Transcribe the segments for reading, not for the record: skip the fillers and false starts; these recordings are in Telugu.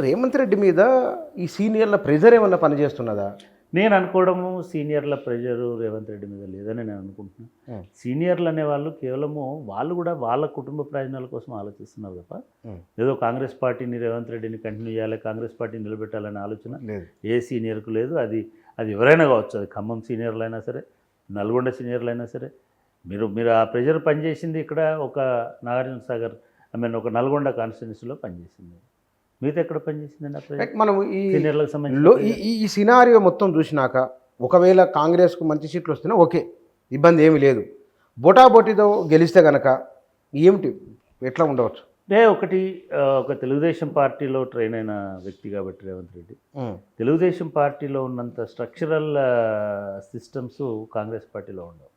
రేవంత్ రెడ్డి మీద ఈ సీనియర్ల ప్రెజర్ ఏమన్నా పనిచేస్తున్నదా? నేను అనుకోవడము సీనియర్ల ప్రెషరు రేవంత్ రెడ్డి మీద లేదని నేను అనుకుంటున్నాను. సీనియర్లు అనేవాళ్ళు కేవలము వాళ్ళు కూడా వాళ్ళ కుటుంబ ప్రయోజనాల కోసం ఆలోచిస్తున్నారు తప్ప ఏదో కాంగ్రెస్ పార్టీని రేవంత్ రెడ్డిని కంటిన్యూ చేయాలి, కాంగ్రెస్ పార్టీని నిలబెట్టాలనే ఆలోచన ఏ సీనియర్కు లేదు. అది ఎవరైనా కావచ్చు, అది ఖమ్మం సీనియర్లు అయినా సరే, నల్గొండ సీనియర్లు అయినా సరే. మీరు ఆ ప్రెషర్ పనిచేసింది ఇక్కడ ఒక నాగార్జున సాగర్ ఒక నల్గొండ కాన్స్టిట్యున్సీలో పనిచేసింది. మీతో ఎక్కడ పనిచేసిందండి? మనం సీనియర్లకు సంబంధించి ఈ సినారియో మొత్తం చూసినాక ఒకవేళ కాంగ్రెస్కు మంచి సీట్లు వస్తేనే ఓకే, ఇబ్బంది ఏమీ లేదు. బొటాబొటితో గెలిస్తే కనుక ఏమిటి ఎట్లా ఉండవచ్చు? ఒక తెలుగుదేశం పార్టీలో ట్రైన్ అయిన వ్యక్తి కాబట్టి రేవంత్ రెడ్డి తెలుగుదేశం పార్టీలో ఉన్నంత స్ట్రక్చరల్ సిస్టమ్స్ కాంగ్రెస్ పార్టీలో ఉండవు.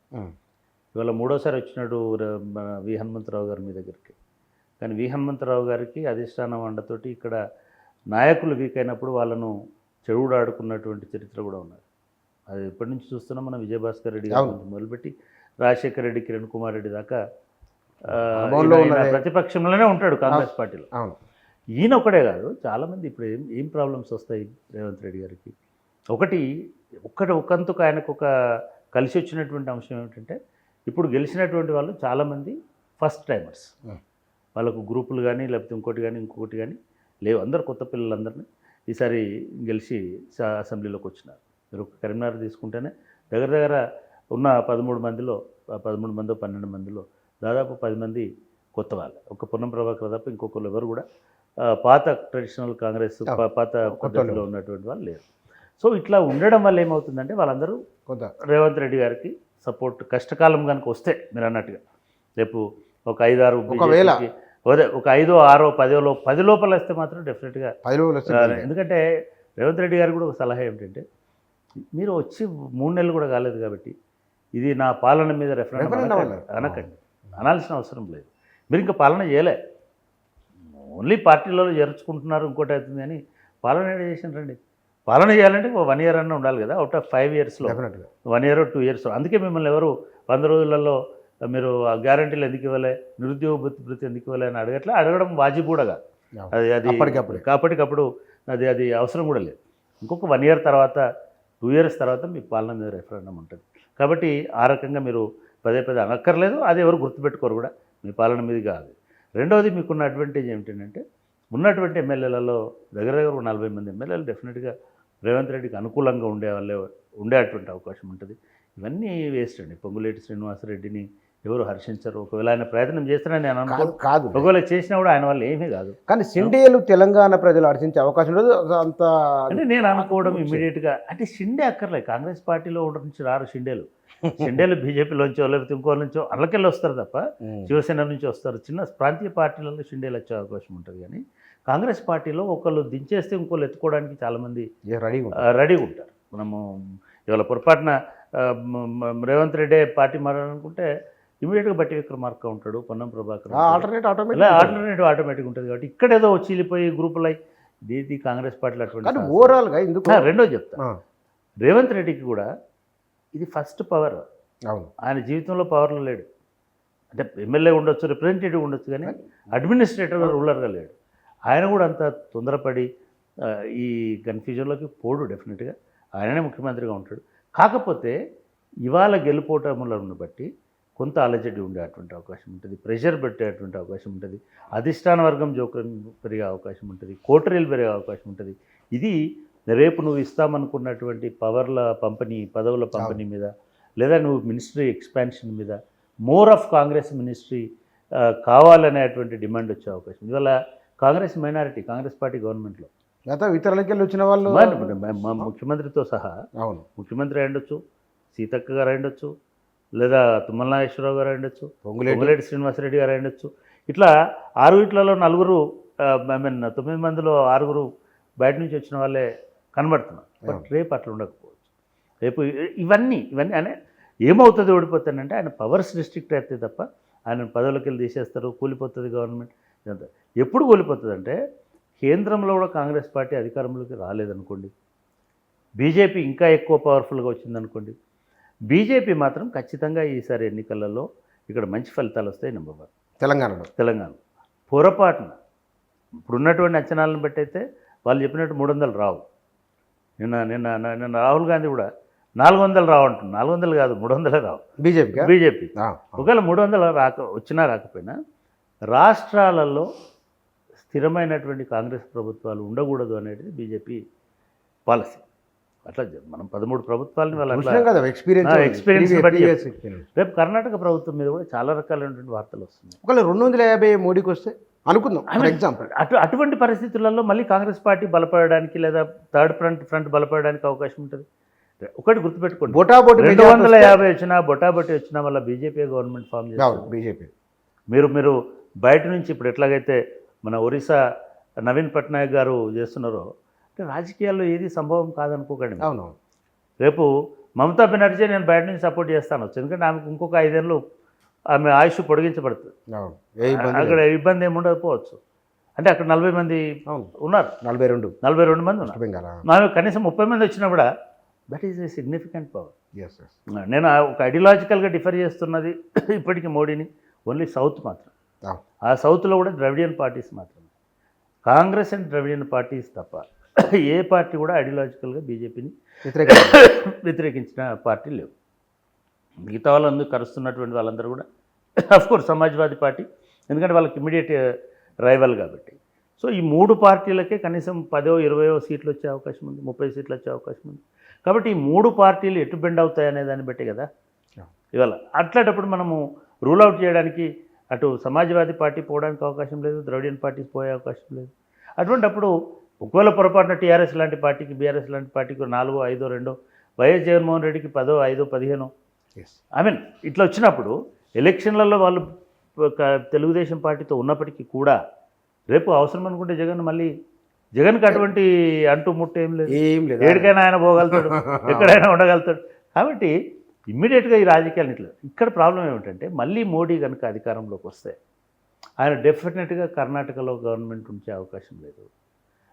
ఇవాళ మూడోసారి వచ్చినాడు వి హనుమంతరావు గారు మీ దగ్గరికి. కానీ వి హనుమంతరావు గారికి అధిష్టానం అండతోటి ఇక్కడ నాయకులు వీక్ అయినప్పుడు వాళ్ళను చెడుగుడు ఆడుకున్నటువంటి చరిత్ర కూడా ఉన్నది. అది ఎప్పటి నుంచి చూస్తున్నాం మనం. విజయభాస్కర్ రెడ్డి గారి నుంచి మొదలుపెట్టి రాజశేఖర రెడ్డి, కిరణ్ కుమార్ రెడ్డి దాకా ప్రతిపక్షంలోనే ఉంటాడు కాంగ్రెస్ పార్టీలో. ఈయన ఒకటే కాదు, చాలామంది ఇప్పుడు ఏం ప్రాబ్లమ్స్ వస్తాయి రేవంత్ రెడ్డి గారికి. ఒకందుకు ఆయనకు ఒక కలిసి వచ్చినటువంటి అంశం ఏమిటంటే, ఇప్పుడు గెలిచినటువంటి వాళ్ళు చాలామంది ఫస్ట్ టైమర్స్. వాళ్ళకు గ్రూపులు కానీ లేకపోతే ఇంకొకటి కానీ లేవు. అందరు కొత్త పిల్లలందరినీ ఈసారి గెలిచి అసెంబ్లీలోకి వచ్చినారు. మీరు కరీంనగర్ తీసుకుంటేనే దగ్గర ఉన్న 13 మందిలో 12 మందిలో దాదాపు 10 మంది కొత్త వాళ్ళు. ఒక పొన్నం ప్రభాకర్ తప్ప ఇంకొకరు ఎవరు కూడా పాత ట్రెడిషనల్ కాంగ్రెస్ పాత పద్ధతిలో ఉన్నటువంటి వాళ్ళు లేరు. సో ఇట్లా ఉండడం వల్ల ఏమవుతుందంటే వాళ్ళందరూ రేవంత్ రెడ్డి గారికి సపోర్ట్ కష్టకాలం కనుక వస్తే మీరు అన్నట్టుగా రేపు ఒక 5-6 ఒక 5, 6, 10 లోపల వస్తే మాత్రం డెఫినెట్గా. ఎందుకంటే రేవంత్ రెడ్డి గారు కూడా ఒక సలహా ఏమిటంటే, మీరు వచ్చి 3 నెలలు కూడా కాలేదు కాబట్టి ఇది నా పాలన మీద రెఫరెండం అనకండి, అనాల్సిన అవసరం లేదు. మీరు ఇంకా పాలన చేయలే, ఓన్లీ పార్టీలలో చేర్చుకుంటున్నారు, ఇంకోటి అవుతుంది అని పాలన చేసినారండి. పాలన చేయాలంటే 1 year అన్న ఉండాలి కదా. Out of 5 yearsలో 1 year 2 years. అందుకే మిమ్మల్ని ఎవరు 100 రోజులలో మీరు ఆ గ్యారంటీలు ఎందుకు ఇవ్వలే, నిరుద్యోగ భృతి ఎందుకు ఇవ్వలే అని అడగడం వాజిబ్ కూడా కాదు. అది అప్పటికప్పుడు అది అవసరం కూడా లేదు. ఇంకొక 1 year తర్వాత 2 years తర్వాత మీ పాలన మీద రెఫరెండం ఉంటుంది. కాబట్టి ఆ రకంగా మీరు పదే అనక్కర్లేదు. అది ఎవరు గుర్తుపెట్టుకోరు కూడా, మీ పాలన మీద కాదు. రెండవది మీకున్న అడ్వాంటేజ్ ఏమిటంటే, ఉన్నటువంటి ఎమ్మెల్యేలలో దగ్గర 40 మంది ఎమ్మెల్యేలు డెఫినెట్గా రేవంత్ రెడ్డికి అనుకూలంగా ఉండేటువంటి అవకాశం ఉంటుంది. ఇవన్నీ వేస్ట్ అండి. పొంగులేటి శ్రీనివాసరెడ్డిని ఎవరు హర్షించరు. ఒకవేళ ఆయన ప్రయత్నం చేస్తారని నేను అనుకోను. ఒకవేళ చేసినా కూడా ఆయన వల్ల ఏమీ కాదు. కానీ షిండేలు తెలంగాణ ప్రజలు హర్షించే అవకాశం లేదు అంత అంటే నేను అనుకోవడం ఇమ్మీడియట్గా. అంటే షిండే అక్కర్లేదు, కాంగ్రెస్ పార్టీలో ఉండడం నుంచి రారు షిండేలు బీజేపీలోంచో లేకపోతే ఇంకోళ్ళ నుంచో అల్లకెళ్ళి వస్తారు తప్ప, శివసేన నుంచి వస్తారు. చిన్న ప్రాంతీయ పార్టీలలో షిండేలు వచ్చే అవకాశం ఉంటుంది. కానీ కాంగ్రెస్ పార్టీలో ఒకళ్ళు దించేస్తే ఇంకోళ్ళు ఎత్తుకోవడానికి చాలామంది రెడీగా ఉంటారు. మనము ఇవాళ పొరపాటున రేవంత్ రెడ్డి పార్టీ మారాలనుకుంటే ఇమీడియట్గా బట్టి విక్రమార్క ఉంటాడు, పొన్నం ప్రభాకర్, ఆల్టర్నేటివ్ ఆటోమేటిక్ ఉంటుంది. కాబట్టి ఇక్కడేదో చీలిపోయి గ్రూపులు ఇది కాంగ్రెస్ పార్టీలో అటువంటి ఓవరాల్గా ఎందుకు. రెండోది చెప్తా, రేవంత్ రెడ్డికి కూడా ఇది ఫస్ట్ పవర్. ఆయన జీవితంలో పవర్లో లేడు. అంటే ఎమ్మెల్యే ఉండొచ్చు, రిప్రజెంటేటివ్ ఉండొచ్చు, కానీ అడ్మినిస్ట్రేటర్గా రూలర్గా లేడు. ఆయన కూడా అంత తొందరపడి ఈ కన్ఫ్యూజన్లోకి పోడు. డెఫినెట్గా ఆయననే ముఖ్యమంత్రిగా ఉంటాడు. కాకపోతే ఇవాళ గెలుపోవటములను బట్టి కొంత అలజడి ఉండేటువంటి అవకాశం ఉంటుంది, ప్రెషర్ పెట్టేటువంటి అవకాశం ఉంటుంది, అధిష్టాన వర్గం జోక్యం పెరిగే అవకాశం ఉంటుంది, కోటరీలు పెరిగే అవకాశం ఉంటుంది. ఇది రేపు నువ్వు ఇస్తామనుకున్నటువంటి పదవుల పంపిణీ మీద, లేదా నువ్వు మినిస్ట్రీ ఎక్స్పాన్షన్ మీద, మోర్ ఆఫ్ కాంగ్రెస్ మినిస్ట్రీ కావాలనేటువంటి డిమాండ్ వచ్చే అవకాశం. ఇవాళ కాంగ్రెస్ మైనారిటీ, కాంగ్రెస్ పార్టీ గవర్నమెంట్లో ఇతరులకెళ్ళి వచ్చిన వాళ్ళు ముఖ్యమంత్రితో సహా, ముఖ్యమంత్రి అయ్యుండొచ్చు, సీతక్క గారు అయ్యుండొచ్చు, లేదా తుమ్మల నాగేశ్వరరావు గారు అయ్యుండొచ్చు, పొంగులేటి శ్రీనివాసరెడ్డి గారు అయ్యుండొచ్చు. ఇట్లా 6 వీటిలలో 9 మందిలో 6 బయట నుంచి వచ్చిన వాళ్ళే కనబడుతున్నారు. బట్ రేపు అట్లా ఉండకపోవచ్చు. రేపు ఇవన్నీ అనే ఏమవుతుంది, ఓడిపోతానంటే ఆయన పవర్స్ రిస్ట్రిక్ట్ అయితే తప్ప ఆయన పదవులకి వెళ్ళి తీసేస్తారు, కూలిపోతుంది గవర్నమెంట్. ఇదంతా ఎప్పుడు కూలిపోతుంది అంటే, కేంద్రంలో కూడా కాంగ్రెస్ పార్టీ అధికారంలోకి రాలేదనుకోండి, బీజేపీ ఇంకా ఎక్కువ పవర్ఫుల్గా వచ్చిందనుకోండి, బీజేపీ మాత్రం ఖచ్చితంగా ఈసారి ఎన్నికలలో ఇక్కడ మంచి ఫలితాలు వస్తాయి. నెంబర్ 1 తెలంగాణ పొరపాటున ఇప్పుడున్నటువంటి అంచనాలను బట్టి అయితే వాళ్ళు చెప్పినట్టు 300 రావు. నిన్న రాహుల్ గాంధీ కూడా 400 రావు అంటున్నారు. 400 కాదు, 300 రావు బీజేపీ. ఒకవేళ 300 వచ్చినా రాకపోయినా రాష్ట్రాలలో స్థిరమైనటువంటి కాంగ్రెస్ ప్రభుత్వాలు ఉండకూడదు అనేది బీజేపీ పాలసీ. అట్లా మనం 13 ప్రభుత్వాలని వాళ్ళ ఎక్స్పీరియన్స్ బట్టి రేపు కర్ణాటక ప్రభుత్వం మీద కూడా చాలా రకాలైనటువంటి వార్తలు వస్తున్నాయి. ఒకవేళ 250 మోడీకి వస్తే అనుకుందాం ఫర్ ఎగ్జాంపుల్, అటువంటి పరిస్థితులలో మళ్ళీ కాంగ్రెస్ పార్టీ బలపడడానికి లేదా థర్డ్ ఫ్రంట్ బలపడడానికి అవకాశం ఉంటుంది. ఒకటి గుర్తుపెట్టుకోండి, 250 వచ్చినా బొటాబొటి వచ్చినా మళ్ళీ బీజేపీ గవర్నమెంట్ ఫామ్ చేస్తారు. బీజేపీ మీరు బయట నుంచి ఇప్పుడు ఎట్లాగైతే మన ఒరిస్సా నవీన్ పట్నాయక్ గారు చేస్తున్నారో అంటే రాజకీయాల్లో ఏది సంభవం కాదనుకోకండి. అవును, రేపు మమతా బెనర్జీ నేను బయట నుంచి సపోర్ట్ చేస్తాను, ఎందుకంటే ఆమెకు ఇంకొక 5 ఏళ్ళు ఆమె ఆయుష్ పొడిగించబడుతుంది. అక్కడ ఇబ్బంది ఏమి ఉండకపోవచ్చు. అంటే అక్కడ 40 మంది ఉన్నారు, 42 మంది ఉన్నారు. ఆమె కనీసం 30 మంది వచ్చినా కూడా that is a significant power. నేను ఒక ఐడియాలజికల్గా డిఫర్ చేస్తున్నది ఇప్పటికీ మోడీని ఓన్లీ సౌత్ మాత్రం. ఆ సౌత్లో కూడా ద్రవిడియన్ పార్టీస్ మాత్రమే, కాంగ్రెస్ అండ్ ద్రవిడియన్ పార్టీస్ తప్ప ఏ పార్టీ కూడా ఐడియాలజికల్గా బీజేపీని వ్యతిరేకించిన పార్టీ లేవు. మిగతా వాళ్ళందరూ కరుస్తున్నటువంటి వాళ్ళందరూ కూడా అఫ్కోర్స్ సమాజ్వాదీ పార్టీ, ఎందుకంటే వాళ్ళకి ఇమ్మీడియట్ రైవల్ కాబట్టి. సో ఈ 3 పార్టీలకే కనీసం 10-20 సీట్లు వచ్చే అవకాశం ఉంది, 30 సీట్లు వచ్చే అవకాశం ఉంది. కాబట్టి ఈ 3 పార్టీలు ఎటు బెండ్ అవుతాయి అనే దాన్ని బట్టి కదా ఇవాళ. అట్లాంటప్పుడు మనము రూల్ అవుట్ చేయడానికి అటు సమాజ్వాదీ పార్టీ పోవడానికి అవకాశం లేదు, ద్రవిడియన్ పార్టీ పోయే అవకాశం లేదు. అటువంటిప్పుడు ఒకవేళ పొరపాటున టీఆర్ఎస్ లాంటి పార్టీకి, బీఆర్ఎస్ లాంటి పార్టీకి 4, 5, 2, వైఎస్ జగన్మోహన్ రెడ్డికి 10, 5, 15 ఐ మీన్ ఇట్లా వచ్చినప్పుడు ఎలక్షన్లలో వాళ్ళు తెలుగుదేశం పార్టీతో ఉన్నప్పటికీ కూడా రేపు అవసరం అనుకుంటే జగన్కి అటువంటి అంటూ ముట్టు ఏం లేదు, ఏడికైనా ఆయన పోగలుగుతాడు, ఎక్కడైనా ఉండగలుగుతాడు. కాబట్టి ఇమ్మీడియట్గా ఈ రాజకీయాలు ఇట్లా. ఇక్కడ ప్రాబ్లం ఏమిటంటే మళ్ళీ మోడీ కనుక అధికారంలోకి వస్తే ఆయన డెఫినెట్గా కర్ణాటకలో గవర్నమెంట్ ఉంచే అవకాశం లేదు.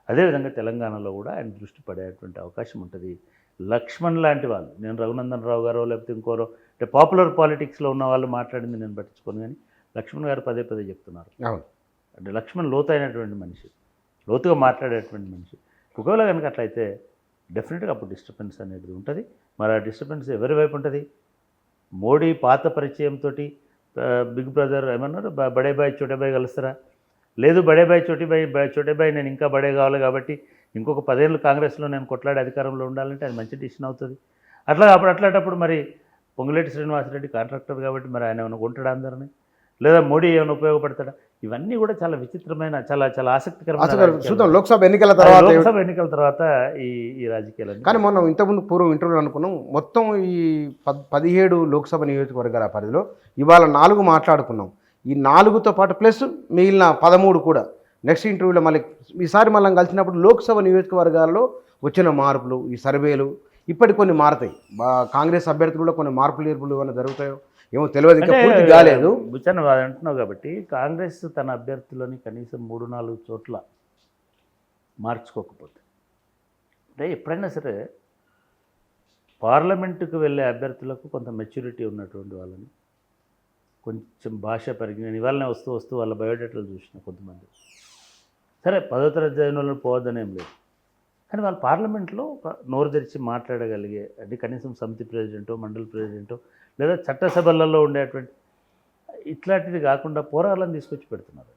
అదేవిధంగా తెలంగాణలో కూడా ఆయన దృష్టి పడేటువంటి అవకాశం ఉంటుంది. లక్ష్మణ్ లాంటి వాళ్ళు, నేను రఘునందన్ రావు గారో లేకపోతే ఇంకోరో అంటే పాపులర్ పాలిటిక్స్లో ఉన్న వాళ్ళు మాట్లాడింది నేను పట్టించుకోను, కానీ లక్ష్మణ్ గారు పదే చెప్తున్నారు. అంటే లక్ష్మణ్ లోతైనటువంటి మనిషి, లోతుగా మాట్లాడేటువంటి మనిషి. ఒకవేళ కనుక అట్లయితే డెఫినెట్గా అప్పుడు డిస్టర్బెన్స్ అనేది ఉంటుంది. మరి ఆ డిస్టర్బెన్స్ ఎవరి వైపు ఉంటుంది? మోడీ పాత పరిచయంతో బిగ్ బ్రదర్ ఏమన్నారు, బడే బాయ్ చోటే బాయ్ కలుస్తారా? లేదు, బడే బాయ్ చోటే బాయ్ నేను ఇంకా బడే కావాలి కాబట్టి ఇంకొక 10 ఏళ్ళు కాంగ్రెస్లో నేను కొట్లాడే అధికారంలో ఉండాలంటే అది మంచి డిసిషన్ అవుతుంది. అట్లాంటప్పుడు మరి పొంగులేటి శ్రీనివాసరెడ్డి కాంట్రాక్టర్ కాబట్టి మరి ఆయన ఏమైనా కొంటాడా అందరినీ, లేదా మోడీ ఏమైనా ఉపయోగపడతాడా? ఇవన్నీ కూడా చాలా విచిత్రమైన, చాలా చాలా ఆసక్తికరమైన లోక్సభ ఎన్నికల తర్వాత ఈ రాజకీయాలు. కానీ మనం ఇంతకుముందు పూర్వం ఇంటర్వ్యూలో అనుకున్నాం, మొత్తం ఈ 17 లోక్సభ నియోజకవర్గాల పరిధిలో ఇవాళ 4 మాట్లాడుకున్నాం. ఈ 4తో పాటు ప్లస్ మిగిలిన 13 కూడా నెక్స్ట్ ఇంటర్వ్యూలో మళ్ళీ ఈసారి మనం కలిసినప్పుడు లోక్సభ నియోజకవర్గాల్లో వచ్చిన మార్పులు, ఈ సర్వేలు ఇప్పటికి కొన్ని మారుతాయి. కాంగ్రెస్ అభ్యర్థులు కూడా కొన్ని మార్పులు ఏమైనా జరుగుతాయో ఏమో తెలియదు, ఇంకా పూర్తి కాలేదు. బుచ్చన్న అంటున్నావు కాబట్టి కాంగ్రెస్ తన అభ్యర్థులని కనీసం 3-4 చోట్ల మార్చుకోకపోతే, అంటే ఎప్పుడైనా సరే పార్లమెంటుకు వెళ్ళే అభ్యర్థులకు కొంత మెచ్యూరిటీ ఉన్నటువంటి వాళ్ళని, కొంచెం భాష పరిజ్ఞానం, ఇవాళనే వస్తూ వాళ్ళ బయోడేటాలు చూసిన కొంతమంది, సరే 10వ తరగతి చదివిన వాళ్ళు పోవద్దని ఏం లేదు, కానీ వాళ్ళు పార్లమెంట్లో ఒక నోరు తెరిచి మాట్లాడగలిగే, అంటే కనీసం సమితి ప్రెసిడెంటో మండలి ప్రెసిడెంటో లేదా చట్టసభలలో ఉండేటువంటి ఇట్లాంటిది కాకుండా పోరాళ్ళని తీసుకొచ్చి పెడుతున్నారు.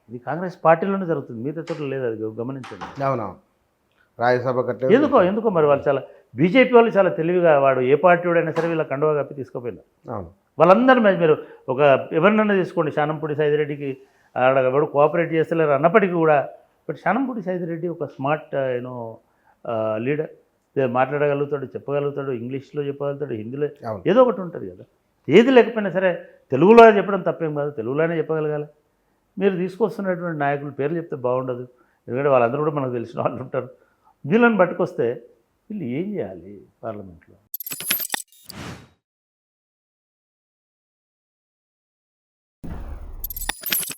ఇది కాంగ్రెస్ పార్టీలోనే జరుగుతుంది, మిగతా చోట్ల లేదు, అది గమనించండి. అవునవును, రాజ్యసభ ఎందుకో మరి వాళ్ళు చాలా బీజేపీ వాళ్ళు చాలా తెలివిగా, వాడు ఏ పార్టీ వాడైనా సరే వీళ్ళ కండువా కప్పి తీసుకుపోయినారు. వాళ్ళందరూ మీరు ఒక ఎవరినైనా తీసుకోండి, శానంపూడి సైదిరెడ్డికి ఆడ ఎవడు కోఆపరేట్ చేస్తలేరు అన్నప్పటికీ కూడా, బట్ శానంపూడి సైదిరెడ్డి ఒక స్మార్ట్ లీడర్, మాట్లాడగలుగుతాడు, చెప్పగలుగుతాడు, ఇంగ్లీష్లో చెప్పగలుగుతాడు, హిందీలో ఏదో ఒకటి ఉంటుంది కదా. ఏది లేకపోయినా సరే తెలుగులో చెప్పడం తప్పేం కాదు, తెలుగులోనే చెప్పగలగాలి. మీరు తీసుకొస్తున్నటువంటి నాయకుల పేర్లు చెప్తే బాగుండదు, ఎందుకంటే వాళ్ళందరూ కూడా మనకు తెలిసిన వాళ్ళు ఉంటారు. వీళ్ళని పట్టుకొస్తే వీళ్ళు ఏం చేయాలి పార్లమెంట్లో?